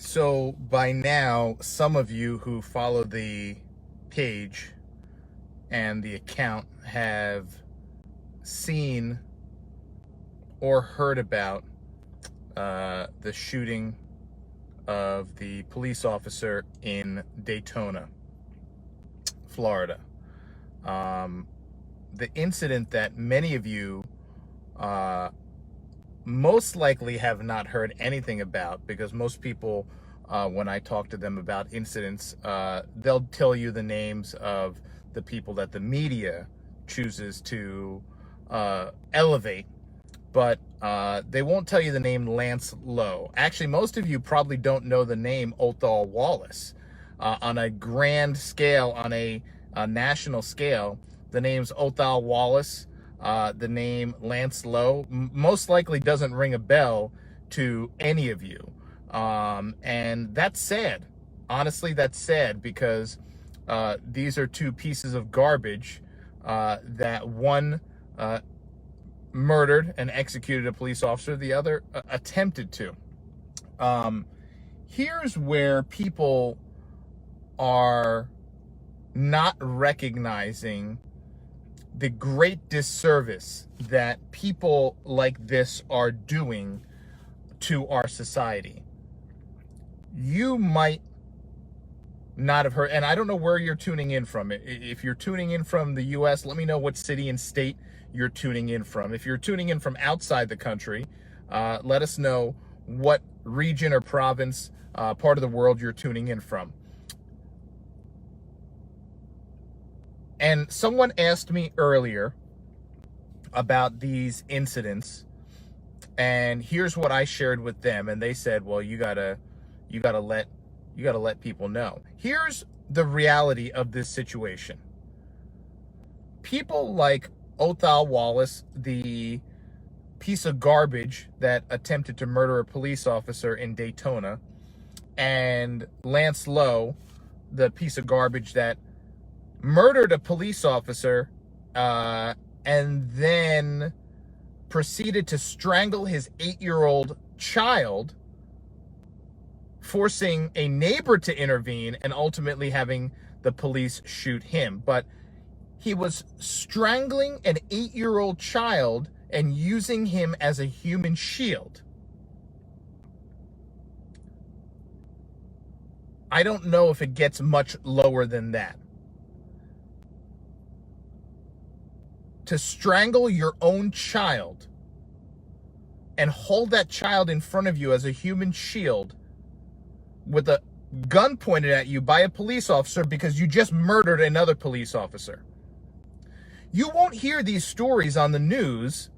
So by now, some of you who follow the page and the account have seen or heard about the shooting of the police officer in Daytona, Florida. The incident that many of you most likely have not heard anything about, because most people, when I talk to them about incidents, they'll tell you the names of the people that the media chooses to elevate, but they won't tell you the name Lance Lowe. Actually, most of you probably don't know the name Othal Wallace. On a grand scale, on a national scale, the name's Othal Wallace. The name Lance Lowe most likely doesn't ring a bell to any of you. And that's sad. Honestly, that's sad, because these are two pieces of garbage that one murdered and executed a police officer, the other attempted to. Here's where people are not recognizing the great disservice that people like this are doing to our society. You might not have heard, and I don't know where you're tuning in from. If you're tuning in from the US, let me know what city and state you're tuning in from. If you're tuning in from outside the country, let us know what region or province, part of the world you're tuning in from. And someone asked me earlier about these incidents, and here's what I shared with them. And they said, "Well, you gotta let people know." Here's the reality of this situation. People like Othal Wallace, the piece of garbage that attempted to murder a police officer in Daytona, and Lance Lowe, the piece of garbage that murdered a police officer and then proceeded to strangle his 8-year-old child, forcing a neighbor to intervene and ultimately having the police shoot him. But he was strangling an 8-year-old child and using him as a human shield. I don't know if it gets much lower than that. To strangle your own child and hold that child in front of you as a human shield with a gun pointed at you by a police officer because you just murdered another police officer. You won't hear these stories on the news,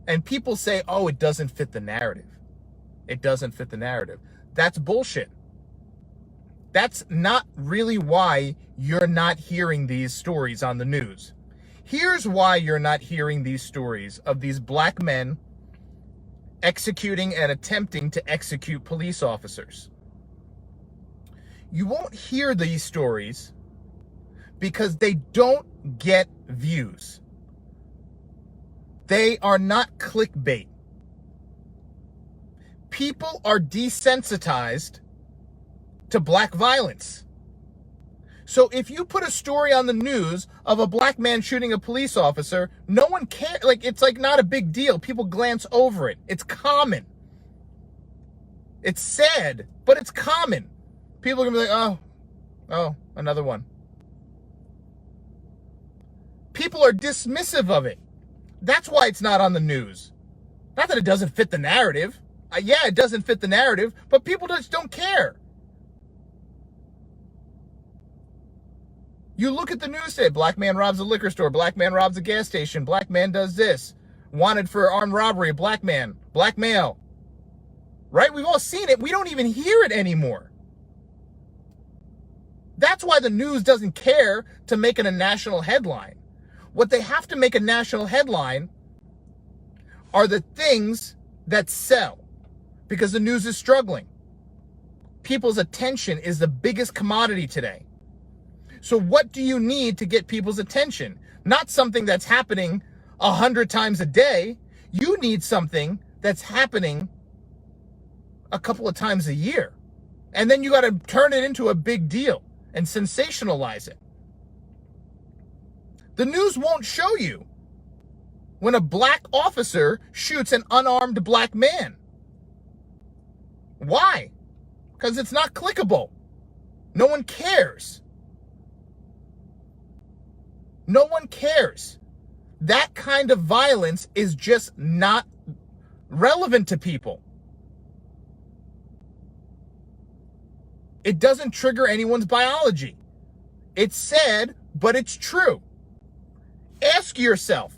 and people say, "Oh, it doesn't fit the narrative. It doesn't fit the narrative." That's bullshit. That's not really why you're not hearing these stories on the news. Here's why you're not hearing these stories of these black men executing and attempting to execute police officers. You won't hear these stories because they don't get views. They are not clickbait. People are desensitized to black violence. So if you put a story on the news of a black man shooting a police officer, no one cares. It's not a big deal. People glance over it. It's common. It's sad, but it's common. People are gonna be like, oh, another one. People are dismissive of it. That's why it's not on the news. Not that it doesn't fit the narrative. Yeah, it doesn't fit the narrative, but people just don't care. You look at the news today, black man robs a liquor store, black man robs a gas station, black man does this, wanted for armed robbery, black man, black male. Right? We've all seen it. We don't even hear it anymore. That's why the news doesn't care to make it a national headline. What they have to make a national headline are the things that sell, because the news is struggling. People's attention is the biggest commodity today. So what do you need to get people's attention? Not something that's happening 100 times a day. You need something that's happening a couple of times a year. And then you got to turn it into a big deal and sensationalize it. The news won't show you when a black officer shoots an unarmed black man. Why? Because it's not clickable. No one cares. No one cares. That kind of violence is just not relevant to people. It doesn't trigger anyone's biology. It's sad, but it's true. Ask yourself,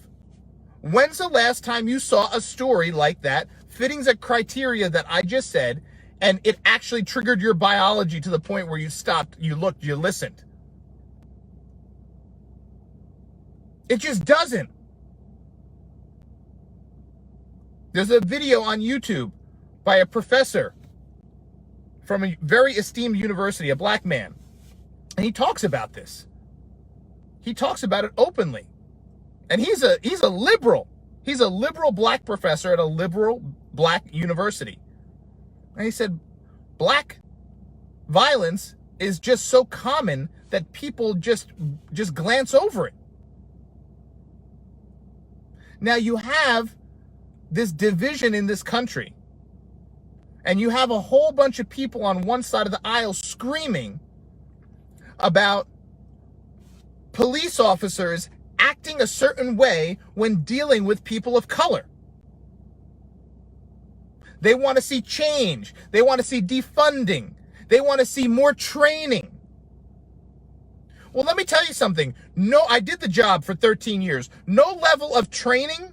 when's the last time you saw a story like that, fitting the criteria that I just said, and it actually triggered your biology to the point where you stopped, you looked, you listened? It just doesn't. There's a video on YouTube by a professor from a very esteemed university, a black man, and he talks about this. He talks about it openly. And he's a liberal. He's a liberal black professor at a liberal black university. And he said, black violence is just so common that people just glance over it. Now you have this division in this country, and you have a whole bunch of people on one side of the aisle screaming about police officers acting a certain way when dealing with people of color. They want to see change. They want to see defunding. They want to see more training. Well, let me tell you something. No, I did the job for 13 years. No level of training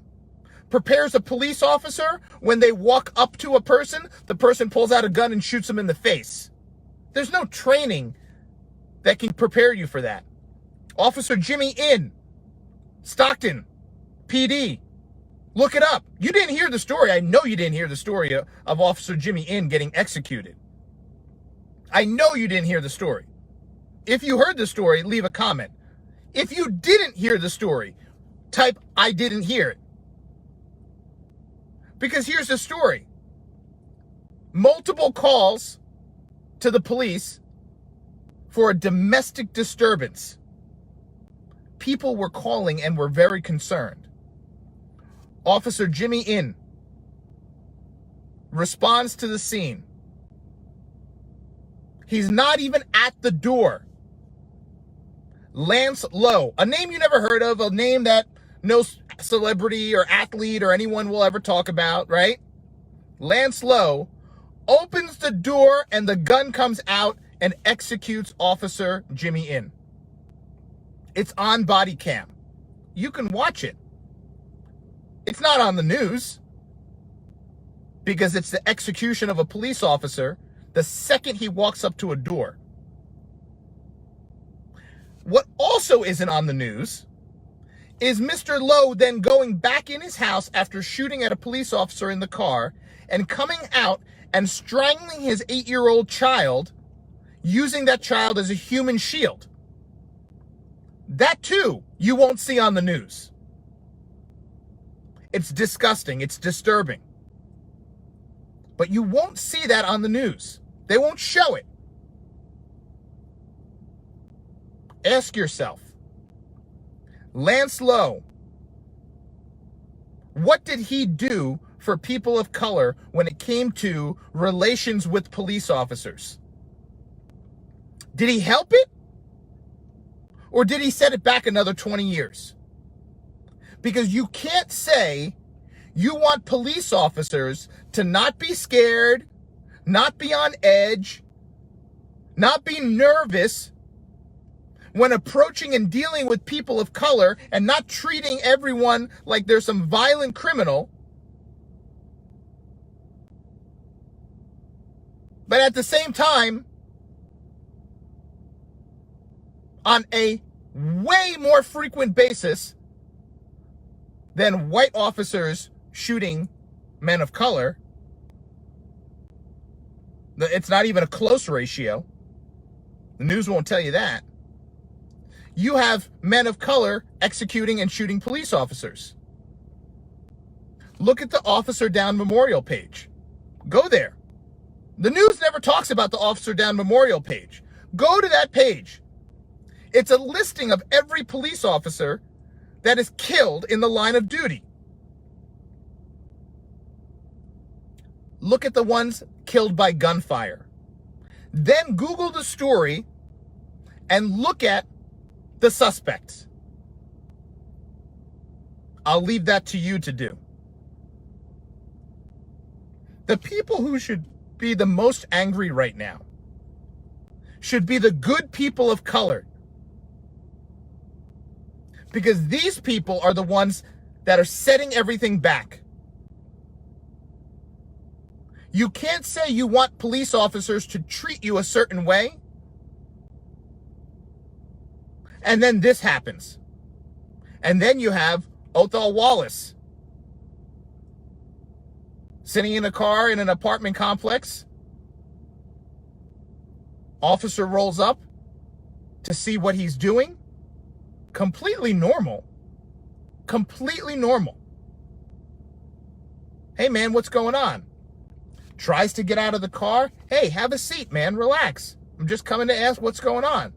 prepares a police officer when they walk up to a person, the person pulls out a gun and shoots them in the face. There's no training that can prepare you for that. Officer Jimmy In, Stockton, PD. Look it up. You didn't hear the story. I know you didn't hear the story of Officer Jimmy In getting executed. I know you didn't hear the story. If you heard the story, leave a comment. If you didn't hear the story, type I didn't hear it. Because here's the story. Multiple calls to the police for a domestic disturbance. People were calling and were very concerned. Officer Jimmy In responds to the scene. He's not even at the door. Lance Lowe, a name you never heard of, a name that no celebrity or athlete or anyone will ever talk about, right? Lance Lowe opens the door and the gun comes out and executes Officer Jimmy In. It's on body cam. You can watch it. It's not on the news because it's the execution of a police officer the second he walks up to a door. What also isn't on the news is Mr. Lowe then going back in his house after shooting at a police officer in the car and coming out and strangling his 8-year-old child, using that child as a human shield. That too, you won't see on the news. It's disgusting. It's disturbing. But you won't see that on the news. They won't show it. Ask yourself, Lance Lowe, what did he do for people of color when it came to relations with police officers? Did he help it? Or did he set it back another 20 years? Because you can't say you want police officers to not be scared, not be on edge, not be nervous when approaching and dealing with people of color and not treating everyone like there's some violent criminal. But at the same time, on a way more frequent basis than white officers shooting men of color, it's not even a close ratio. The news won't tell you that. You have men of color executing and shooting police officers. Look at the Officer Down Memorial page. Go there. The news never talks about the Officer Down Memorial page. Go to that page. It's a listing of every police officer that is killed in the line of duty. Look at the ones killed by gunfire. Then Google the story and look at the suspects. I'll leave that to you to do. The people who should be the most angry right now should be the good people of color. Because these people are the ones that are setting everything back. You can't say you want police officers to treat you a certain way, and then this happens. And then you have Othal Wallace sitting in a car in an apartment complex. Officer rolls up to see what he's doing. Completely normal. Completely normal. Hey, man, what's going on? Tries to get out of the car. Hey, have a seat, man. Relax. I'm just coming to ask what's going on.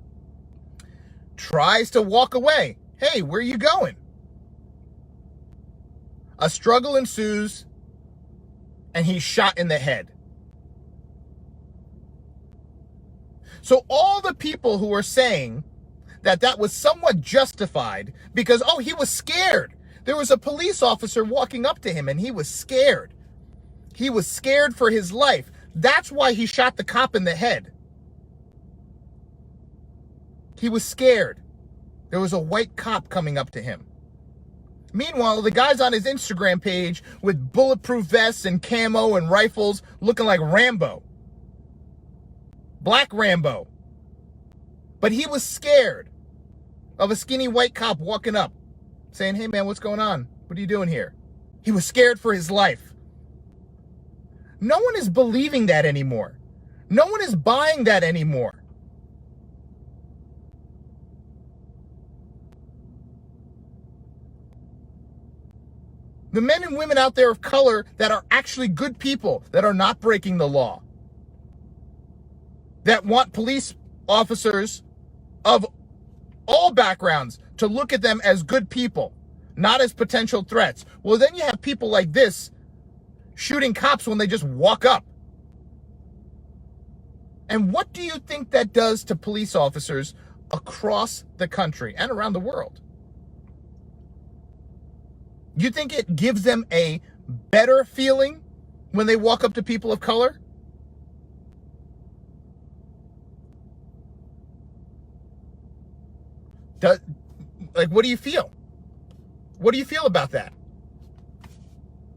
Tries to walk away. Hey, where are you going? A struggle ensues, and he's shot in the head. So all the people who are saying that that was somewhat justified because, oh, he was scared. There was a police officer walking up to him, and he was scared. He was scared for his life. That's why he shot the cop in the head. He was scared. There was a white cop coming up to him. Meanwhile, the guy's on his Instagram page with bulletproof vests and camo and rifles looking like Rambo. Black Rambo. But he was scared of a skinny white cop walking up saying, hey, man, what's going on? What are you doing here? He was scared for his life. No one is believing that anymore. No one is buying that anymore. The men and women out there of color that are actually good people, that are not breaking the law, that want police officers of all backgrounds to look at them as good people, not as potential threats. Well, then you have people like this shooting cops when they just walk up. And what do you think that does to police officers across the country and around the world? You think it gives them a better feeling when they walk up to people of color? What do you feel? What do you feel about that?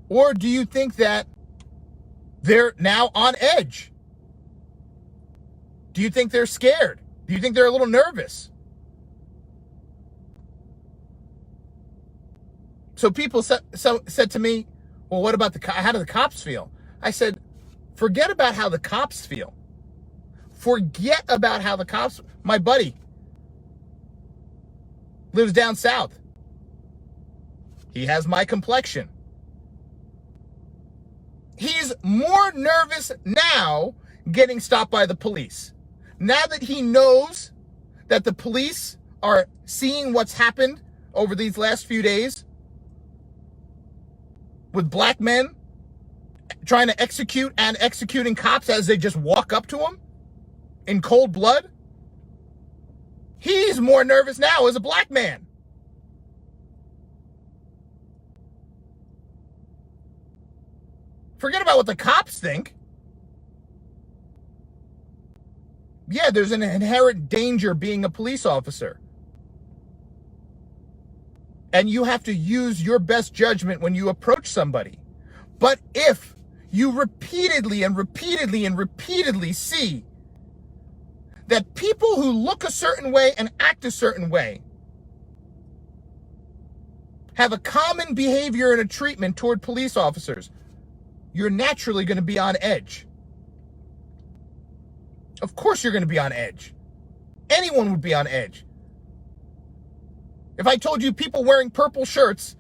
Or do you think that they're now on edge? Do you think they're scared? Do you think they're a little nervous? So people said to me, well, what about how do the cops feel? I said, forget about how the cops feel. Forget about how the cops, my buddy lives down south. He has my complexion. He's more nervous now getting stopped by the police. Now that he knows that the police are seeing what's happened over these last few days with black men trying to execute and executing cops as they just walk up to him in cold blood, he's more nervous now as a black man. Forget about what the cops think. Yeah, there's an inherent danger being a police officer. And you have to use your best judgment when you approach somebody. But if you repeatedly and repeatedly and repeatedly see that people who look a certain way and act a certain way have a common behavior and a treatment toward police officers, you're naturally going to be on edge. Of course you're going to be on edge. Anyone would be on edge. If I told you people wearing purple shirts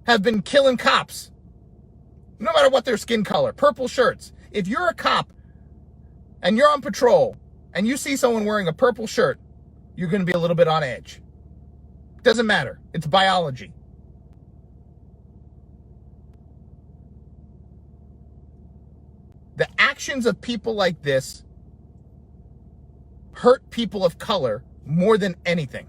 have been killing cops, no matter what their skin color, purple shirts. If you're a cop and you're on patrol and you see someone wearing a purple shirt, you're going to be a little bit on edge. Doesn't matter. It's biology. The actions of people like this hurt people of color more than anything.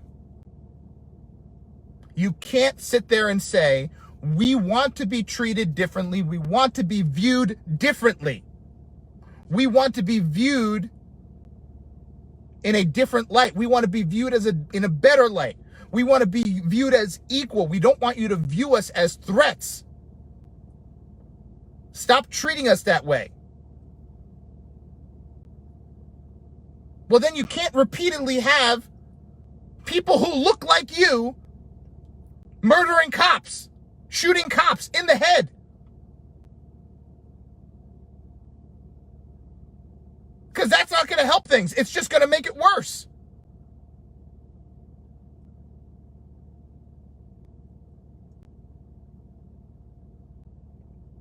You can't sit there and say, we want to be treated differently. We want to be viewed differently. We want to be viewed in a different light. We want to be viewed in a better light. We want to be viewed as equal. We don't want you to view us as threats. Stop treating us that way. Well, then you can't repeatedly have people who look like you murdering cops, shooting cops in the head. Because that's not going to help things. It's just going to make it worse.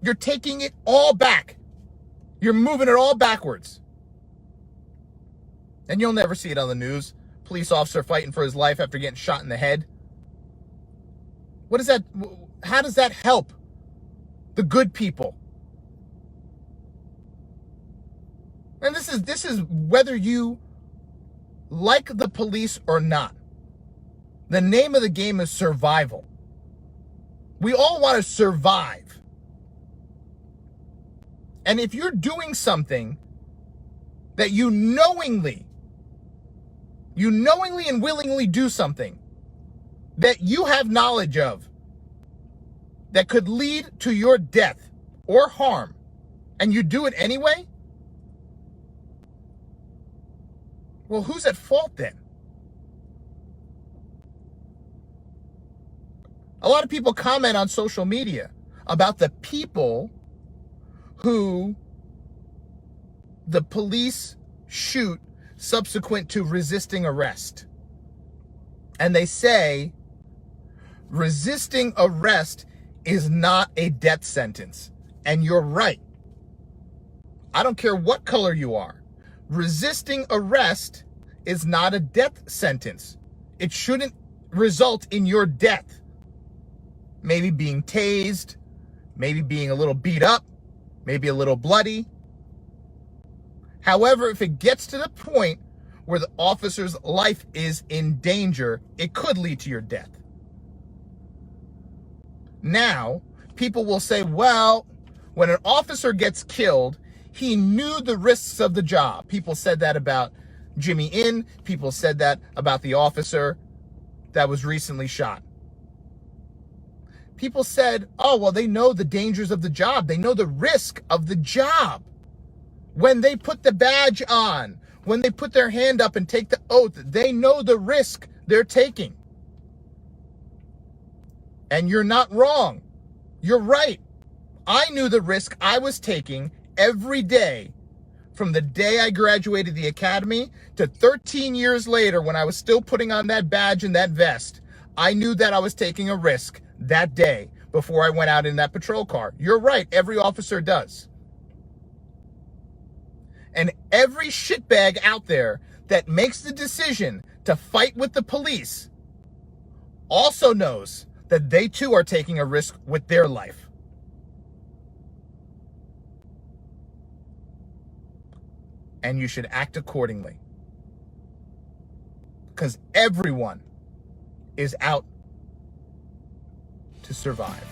You're taking it all back. You're moving it all backwards. And you'll never see it on the news. Police officer fighting for his life after getting shot in the head. What is that? How does that help the good people? And this is whether you like the police or not. The name of the game is survival. We all want to survive. And if you're doing something that you knowingly and willingly do something that you have knowledge of that could lead to your death or harm, and you do it anyway, well, who's at fault then? A lot of people comment on social media about the people who the police shoot subsequent to resisting arrest. And they say resisting arrest is not a death sentence. And you're right. I don't care what color you are. Resisting arrest is not a death sentence. It shouldn't result in your death. Maybe being tased, maybe being a little beat up, maybe a little bloody. However, if it gets to the point where the officer's life is in danger, it could lead to your death. Now, people will say, well, when an officer gets killed, he knew the risks of the job. People said that about Jimmy Inn. People said that about the officer that was recently shot. People said, oh, well, they know the dangers of the job. They know the risk of the job. When they put the badge on, when they put their hand up and take the oath, they know the risk they're taking. And you're not wrong. You're right. I knew the risk I was taking every day from the day I graduated the academy to 13 years later when I was still putting on that badge and that vest. I knew that I was taking a risk that day before I went out in that patrol car. You're right. Every officer does. And every shitbag out there that makes the decision to fight with the police also knows that they too are taking a risk with their life. And you should act accordingly. Because everyone is out to survive.